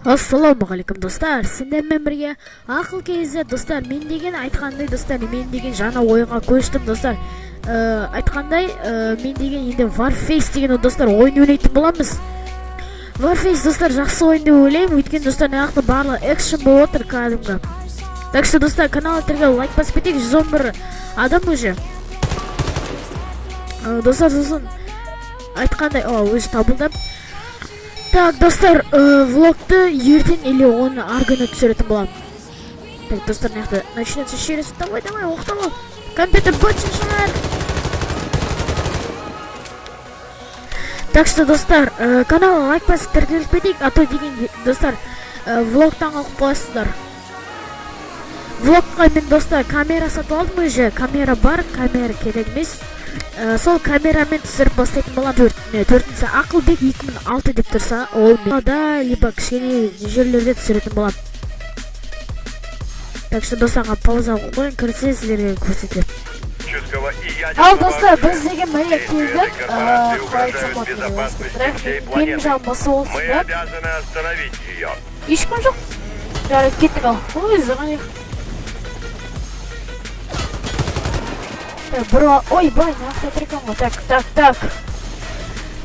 Ассалаумағалейкум достар, сендермен бірге ақыл кезі достар. Мен деген айтқандай достар, мен деген жаңа ойынға көштім достар. Айтқандай, мен деген енді Warface деген достар ойын ойнайтын боламыз. Warface достар жақсы ойын деп ойлаймын, өйткені достар нақты барлық экшен болып отыр кәдімгі. Так что достар, каналға лайк басып кетейік, 111 адам уже. Достар, сосын айтқандай, өзі табылдап. Так, достар, влогты ертең или оны арганы түсіретін болам. Так, достар, нақты начнется через. Давай, оқталау. Компьютер бөтшін шығар. Так что, достар, каналға лайк басып тіркеліп кетейік, а то деген достар, влогтан қалып қоясыздар. Влогқа мен достар камера сатып алдым уже, камера бар, камера керек емес. Сол камерамен түсіріп бастайтын болам. Төртінші Ақылбек 2006 деп тұрса, ол мен либо кішкене жерлерде түсіретін болам. Так что достарға пауза қойын, кірсе сіздерге көрсетем. Ал достар, біз деген мәрия келдік. Менің жағым басы болсын, да? Ешкім жоқ? Жарып кеттік ал. Ой, зығын ек. Ой, бай, нақты трекам ғой. Так.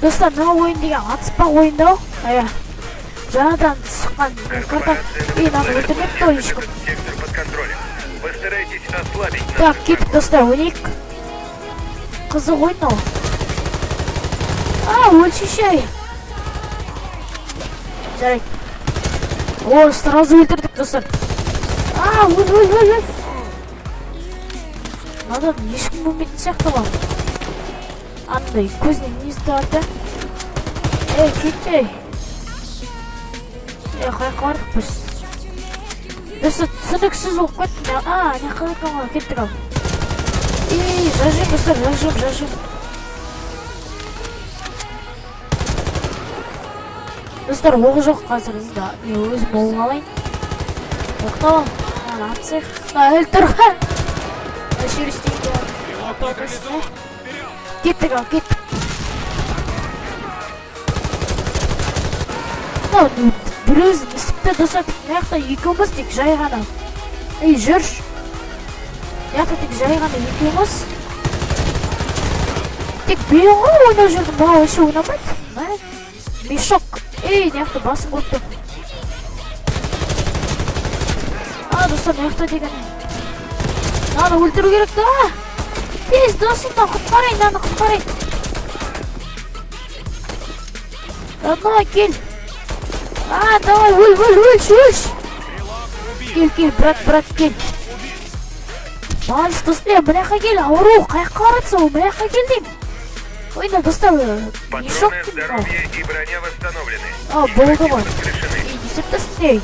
Достар, мына ойын деген атыспақ ойындау. Жаңадан шыққан карта. Наны өлтірмепті ғой ешкім. Так, кеттік достар, ойнайық. Қызық ойын ау. Өлшешай. Жарайды. Сразу өлтірдік достар. Өл. Надан ешкім өлмейтін сияқты ғой. Андай көзінен несі тұрады. Кетшей. Қайқа бардық біз. Достар, түсініксіз болып кеттім. Не қалайқан ғой, кеттік ал. Жажым достар, жажым. Достар, оғы жоқ қазір. Өзім оғын алайын. Оқталам. Атсайық. Өлтірға. Через деньги. Кеттік. Бір өзін істіпті достар, маяқта екеуміз тек жай ғана. Жүрш. Маяқта тек жай ғана екеуміз. Тек мен ғой ойнау жүрдім, маған өше ойнамайды. Мен шок. Маяқта басым көпті. Достар, маяқта деген. Наны өлтіру керек да. Тез досымдан құтқарайын, наны құтқарайын. Родной, кел. Давай, өлш. Кел, брат, кел. Малыс, достар, мынаяққа кел, ауру, қаяққа баратса, ол мынаяққа кел дейм. Ойна, достар, не шок дейм. Болды ғой. Несептесін,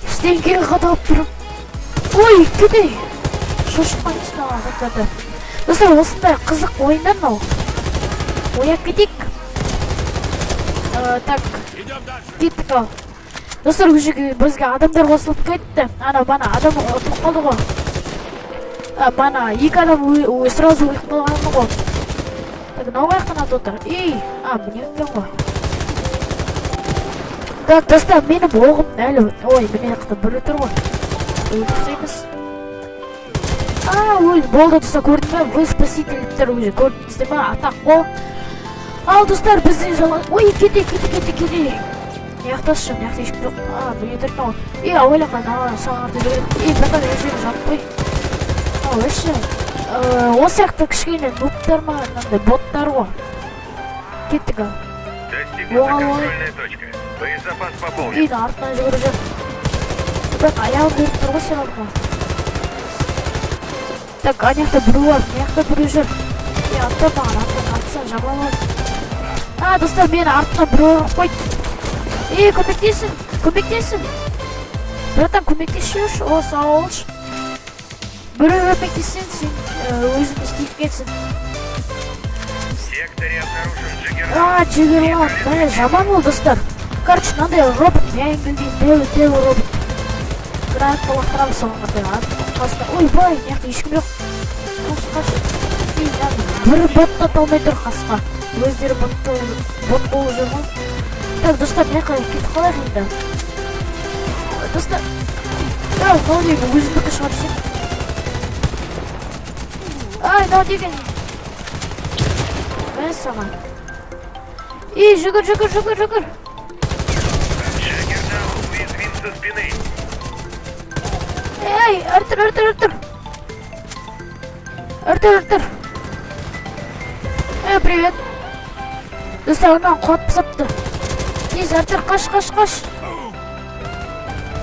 Істен кейін қадалып тұрып. Ой, кетей. Шошыққан есін алған қайтады. Достар, осындай қызық ойындан ау. Ойап кетейік. Так, кеттік ау. Достар, бізге адамдар қосылып кетті. Бана адам ұтып қалды ғой. Бана екі адам сразу өліп қалғаны ғой. Так, нау қаяқтан аты отыр. Міне өткен ғой. Так, достар, менің оғым әлі. Ой, міне қықты бір өтір ғой. Өлтірсейміз. Болды достар, көрдің бе? Вы спасительдіктер уже көрдіңіздер ма? Атақ қол. Ал достар, бізден жала. Ой, кете. Неқташы, неқта ешкім жоқ. Бұл етіркен ғой. Ойлақай, сағарды жүреді. Бәтал ешкім жатпай. Өші. Осы яқты кішкене нуптар ма, боттар ғой. Кеттік ал. Оғал ой. Артынан жүгірі жүр. Бірақ аяғын көріп тұр ғой сен алдыма. Так, анаяқта бірі бар, маяқта бірі жүр. Атта маған, атсан жаман бар. Достар, мені артынан бірі орып қойды. Көмектесін. Братан, көмектесші, сау олшы. Бірі көмектесін, сен өзің істейіп кетсін. Джигерлан, жаман бол, достар. Короче, мынандай робот, мәңгілден дәу робот. Гранат болақтырам соңғы қасында. Ой, бай, маяқта ешкім жоқ. бір ботты талмай тұр қасқа. Өздері бот болып жүр ғой. Так, достар, не кетіп қалайық енді. Достар, мынау деген өзімдікі шығар сен. Мынау деген. Мен саған. Жүгір. Артур. Привет. Достар, онан қуат пысапты. Нез, Артур, қаш.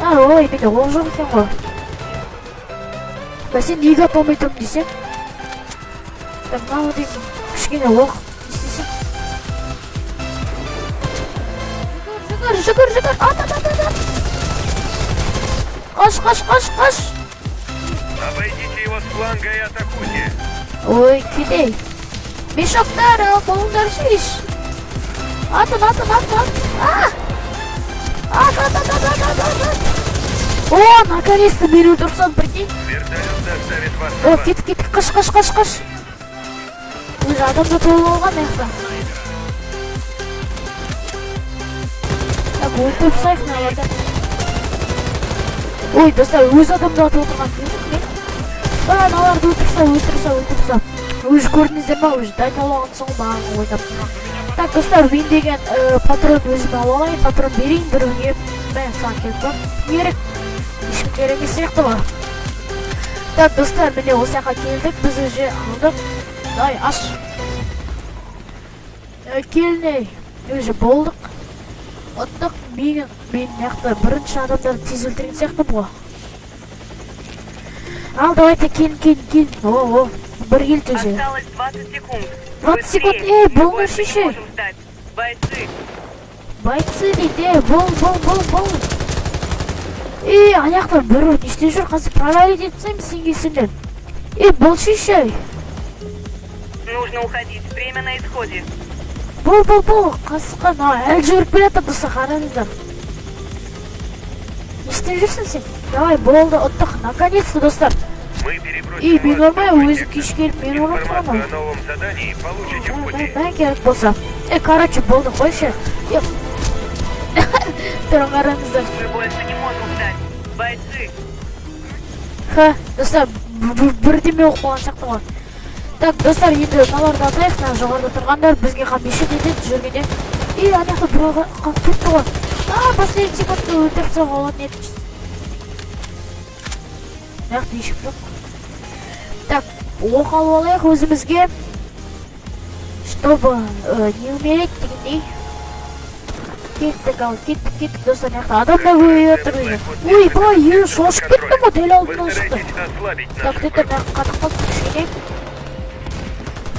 Ой, менде ол жоқ екен ғой. Сен неге аталмай тұрмын десем? Мынау деген кішкене оқ істесем. Жүгір. Ат. Қаш. Обойдите его с фланга и атакуйте. Ой, кедей. Мешоктар, болыңдар шеш. Атын. О, наконец-то мені өлтірсін, прикинь. Вертолет доставит вас. О, кет, қаш. Өзі адамда толы болған аяқта. Так, өлтіріп сайық мыналарда. Ой, достар, өз адамда атып отырған. Аналарды өлтірса. Өз көрдіңіздер ма, өз дайналаған соң бағын ойнап. Так, достар, мен деген патрон өзіме алайын, патрон берейін біруге. Мен саған келіп бар. Керек. Ешкім керек сияқты бар. Так, достар, міне осы жаққа келдік. Біз өже алдық. Дай, аш. Келіней. Өже болдық. Оттық. Мен яқты бірінші адамдарды тез өлтірген сияқты бұл. Ал, давайте, келін. О, бір келді өже. Осталось 20 секунд. 20 секунд, болыңдар шеше. Бойцы дейді, бол. Аяқтар бір не істеп жүр, қазір проверить етсем сенге сенден. Бол шеше. Нужно уходить, время на исходе. Бол, қасыққа, әлі жүріп келеді достар, қараңыздар. Не істеп жүрсің сен? Давай, болды, ұттық, наконец-то, достар. Мен ормай, өзі кеш келіп, мен ормай тұрмай. Мен керек болса. Короче, болды, қойшы. Тұрын қараңыздар. Мы больше не можем ждать. Бойцы. Достар, бірдеме оқып болған сияқты ғой. Так, достар, енді мыналарды атайық, жоғарда тұрғандар бізге қамеші деді жүргенде. Анаяқта біреуға қалып кетті ғой. Последний секундты өлтіріп соғылын еді. Аяқты ешіп жоқ. Так, оқ алып алайық өзімізге. Чтобы не умереть дегендей. Кеттік, достар, аяқта адам да көйі отыр өзі. Ой, бай, шошып кетті ма, дәл алдынан шықты. Так, деді, қатық қалып кішкене.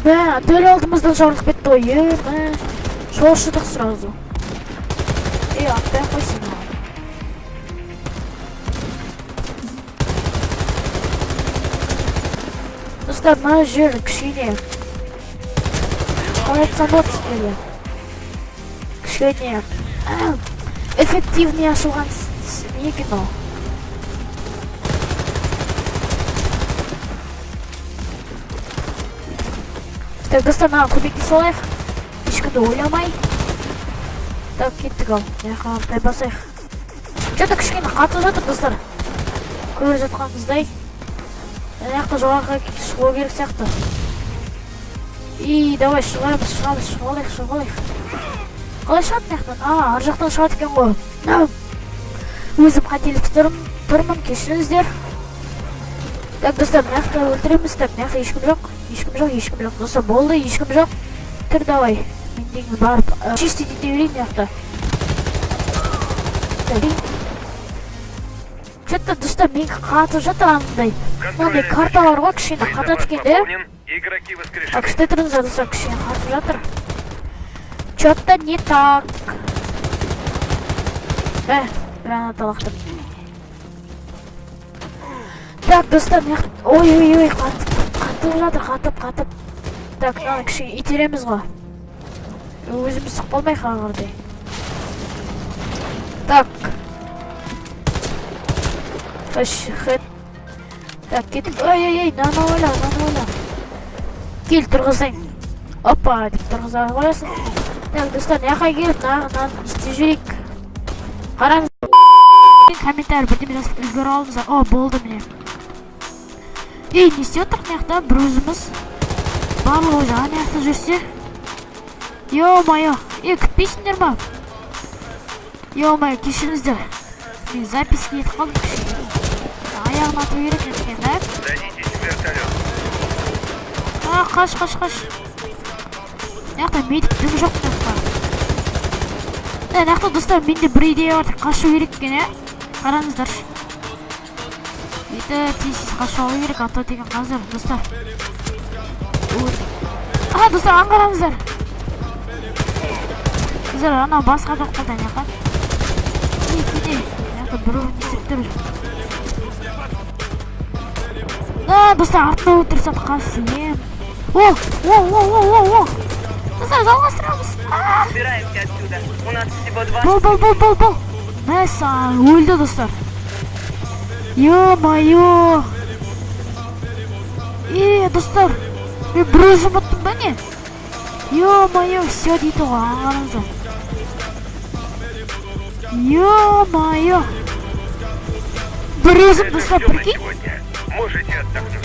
Дәл алдымыздан жарылып кетті ғой, шошыдық сразу. Аттай қойсын. Достар, мына жер кішкене. Қалай айтсам болады сіздерге. Кішкене эффективнее ашылған не екен ол. Так, достар, маған көмекке салайық. Ешкімді ойламай. Так, кеттік ал. Тай басайық. Что-то кішкене қатып жатыр, достар. Көріп жатқаныңыздай. Аяқта жоғарғы шығу керек сияқты. Давай шығалайық. Қалай шығады аяқтан? Ар жақтан шығады екен ғой. Өзім қателік тұрмын, кешіріңіздер. Так, достар, аяқта өлтіреміз. Так, аяқта ешкім жоқ. Достар, болды, ешкім жоқ. Тұр, давай. Мен деген барып чистить ете берейін аяқта. Что-то, достар, мен қатып жатыр анандай. Мынандай карталар ғой, кішкене қатат екенде. Күшті тұрыңыздар, достар, кішкене қатып жатыр. Что-то не так. Граната лақтым. Так, достар, ой, қатып жатыр, қатып. Так, мынаны кішкене итереміз ғой. Өзіміз сұқпалмай қалғырдай. Так. Так, кеттік. Ой, наны ойла. кел тұрғызайын. Опа деп тұрғыза қоясың. Так, достар, яққа келіп нағынан істеп жүрейік. Қараңыз. Комментарий бірдеме жазып үлгере алыңыздар. О, болды міне. Не істеп отырық маяқта бір өзіміз. Барлығы жаған маяқта жүрсе. Ё-майо, күтпейсіңдер ма? Ё-майо, кешіріңіздер. Мен записке етіп қалдым кішкене. Аяғын ату керек екен, да? Садитесь в вертолет. Қаш. Маяқта медик дүм жоқ маяқта. Маяқта достар, менде бір идея бар, қашу керек екен, қараңыздар. Тез қашу алу керек, ато деген қазір, достар. Достар, аңғараңыздар. Қыздар, ана басқа да қалдан яқа. Кеде, яқа бір орын есептір. Достар, артына өтірсат қасием. О! Достар, жалғастырамыз. Убираемся отсюда. У нас всего 2. Бол. Мәса, өлді достар. Ё-майо. Достар, мен бір өзім ұттым ба не? Ё-майо, все дейді ғой, аңғарыңыздар. Ё-майо. Бір өзім, достар, прикинь? Можете отдохнуть.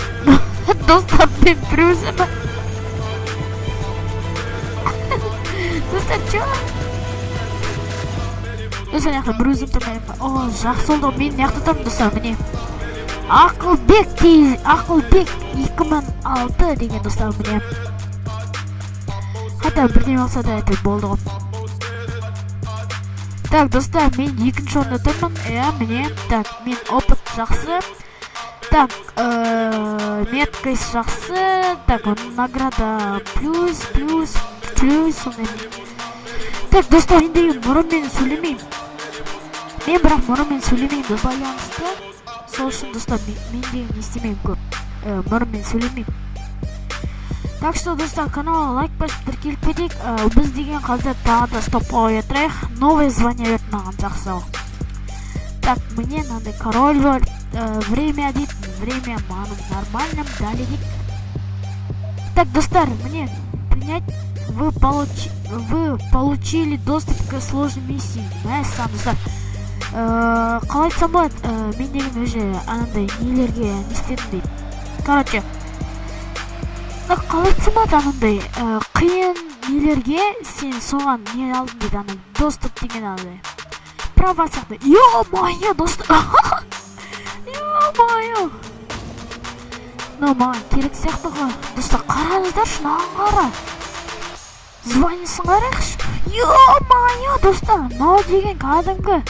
Достар, мен бір өзім. Достар, чё? Достар, яқта бір өзім тұрмайым ба? О, жақсы олды, мен яқта тұрмын, достар, міне. Ақылбек 2006 деген достар, міне. Қайта бірден алса да әтіп болды ғой. Так, достар, мен екінші орында тұрмын. Міне. Так, мен опыт жақсы. Так, меткость жақсы. Так, награда плюс. Так, достар, мен деген мұрыммен сөйлемеймін. Мен бірақ мұрыммен сөйлемеймін байланысты. Сол үшін, достар, мен деген естемеймін көп. Мұрыммен сөйлемеймін. Так что, достар, каналға лайк басып тіркеліп кетейік. Біз деген қазір тағы да стопқа қоя тұрайық. Новое звание берді маған, жақсы ол. Так, мне надо король бар. Время дейді. Время маған нормальным дали дейді. Так, достар, мне принять. Вы получили доступ к сложной миссии. Мәссаған, достар. Қалай айтсам болады, мен деген өзі анандай нелерге не істедім дейді. Короче, қалай айтсам болады анандай қиын нелерге сен соған не алдың дейді, анандай доступ деген анандай права сияқты. Ё-майо, достар. Ё-майо. Маған керек сияқты ғой. Достар, қараңыздар, шынаған қара. Звонисін қарайықшы. Ё-майо, достар, мынау деген кәдімгі.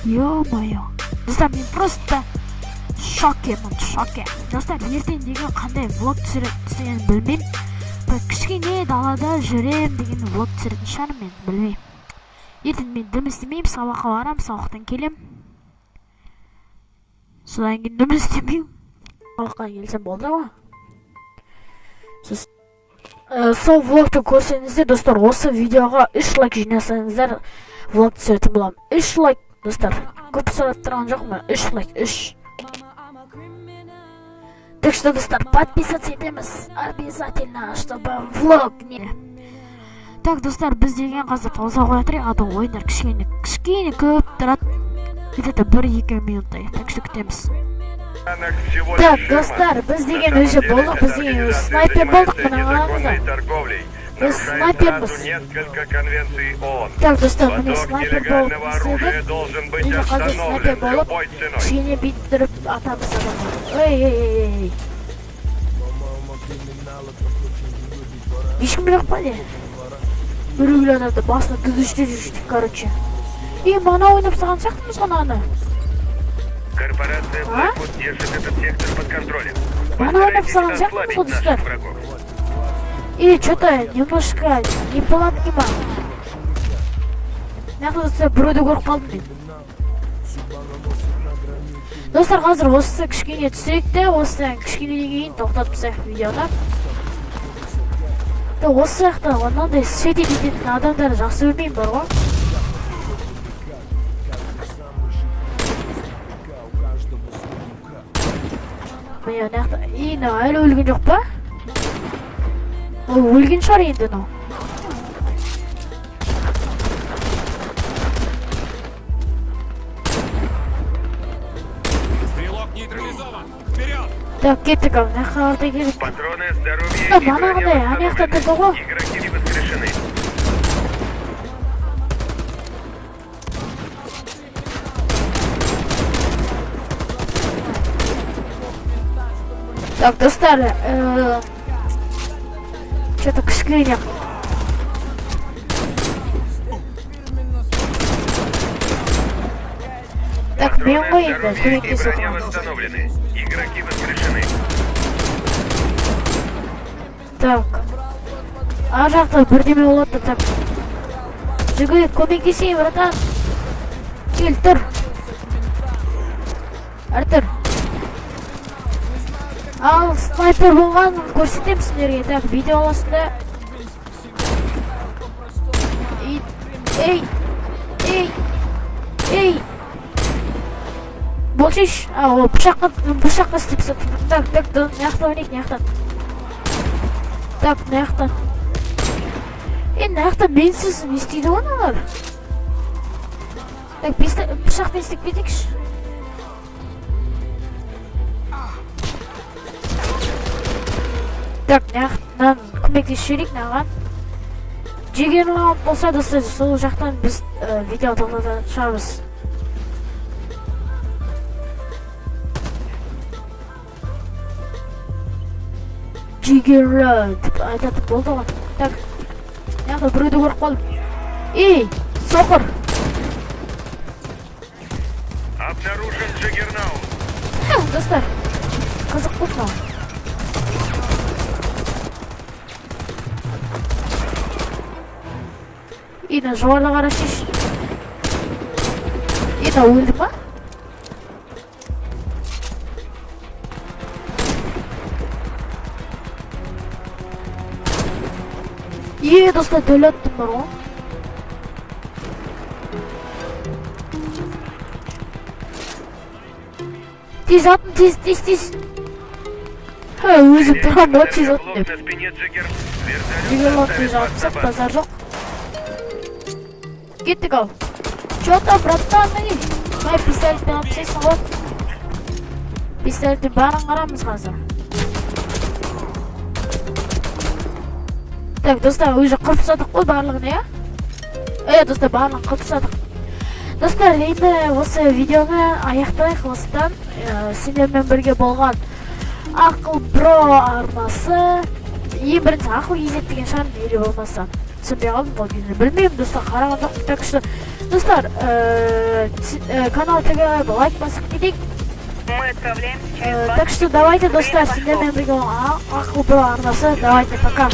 Ё-майо. Достар, мен просто шокемін. Достар, ертең деген қандай влог түсіретін білмеймін. Кішкене далада жүрем деген влог түсіретін шығармын, мен білмеймін. Ертең мен дым істемеймін, сабаққа барам, сабақтан келем. Содан кейін дым істемеймін. Сабаққа келсем болды ма? Сол влогты көрсеңіздер, достар, осы видеоға 3 лайк жинасаңыздар, влог түсіретін болам. 3 лайк, достар. Көп сұрап тұрған жоқ ма? 3 лайк, 3. Так что, достар, подписаться етеміз. Обязательно, чтобы влог не... Так, достар, біз деген қазір пауза қоя тұрайық, аты ойындар кішкене көп тұрады. Где-то 1-2 минуттай. Так что күтеміз. Так, достар, біз деген өзі болдық, біз деген снайпер болдық, мұна қараңыздар. Біз снайперміз. Так, достар, міне снайпер болып істедік. Енді қазір снайпер болып, кішкене биттіріп атамыз адамға. Эй. Ешкім жоқ па не? Біреулі анады басына дүзіште жүріштік, короче. Мана ойнап саған сияқтымыз ғана ана. Корпорация Blackwood держит этот сектор под контролем. Мана ойнап саған сияқтымыз ғой, достар. Что-то немножко неполадки бар. Нақылысы біреуді көріп қалдым мен. Достар, қазір осы кішкене түсірейік те, осыдан кішкенеден кейін тоқтатып тастайық видеоны. Осы жақта онандай свет ететін адамдарды жақсы білмеймін бар ғой. мына жақта ені әлі өлген жоқ па? Ол өлген шығар енді мынау. Стрелок нейтрализован. Вперед! Так, кеттік ал, мына жаққа қарата келдік. Патроны, здоровье и Манағыдай, броня ана жақта тұрды восстановлены. ғой. Игроки не воскрешены. Так, достар, что-то кішкене. Так, мен ғой енді, Здоровье и көмектесіп броня отырмын. восстановлены. Игроки воскрешены. Так, ар жақта бірдеме болады, так. Жүгіріп, көмектесейін, братан. Кел, тұр. Артур. Ал снайпер болған көрсетем сіздерге. Так, видео аласында. Ей. Болшиш, ол пышаққа істеп сатып. Так, мына жақта ойнайық, мына жақтан. Так, мына жақтан. Мына жақта менсіз не істейді ғой аналар? Так, пышақпен істеп кетейікші. Так, мына жақтан көмектесіп жіберейік мынаған. Жеген лаунд болса, достар, сол жақтан біз видео тоқтата шығармыз. Жигерлі деп айтатын болды ғой. Так, мына біреуді көріп қалдым. Ей, соқыр! Обнаружен Джаггернаут. Достар, қызық болды мынау. Ина жоғарыда қарашыш. Ина өлді ма? Достар, дөл аттым бар ғой. Тез атын, тез. Өзім тұрған бол, тез атын деп. На спине Джаггер. Жигерлот тез атсақ, базар жоқ. Кеттік ал. Чё-то, братан, мені. Май пистолетпен атсайсың ғой. Пистолетпен барын қарамыз қазір. Так, достар, уже қырып тастадық қой барлығын, иә? Достар, барлығын қырып тастадық. Достар, енді осы видеоны аяқтайық осыдан. Сендермен бірге болған Ақыл Бро арнасы. Ең бірінші Ақыл Кезет деген шығар, мейлі болмаса. Түсінбей қалдым бұл кезінде. Білмеймін, достар, қараған жоқ. Так что, достар, каналға лайк басып кетейік. Мы отправляемся через 20 Так что давайте, достар, сендермен бірге болған Ақыл Бро арнасы. Давайте, пока.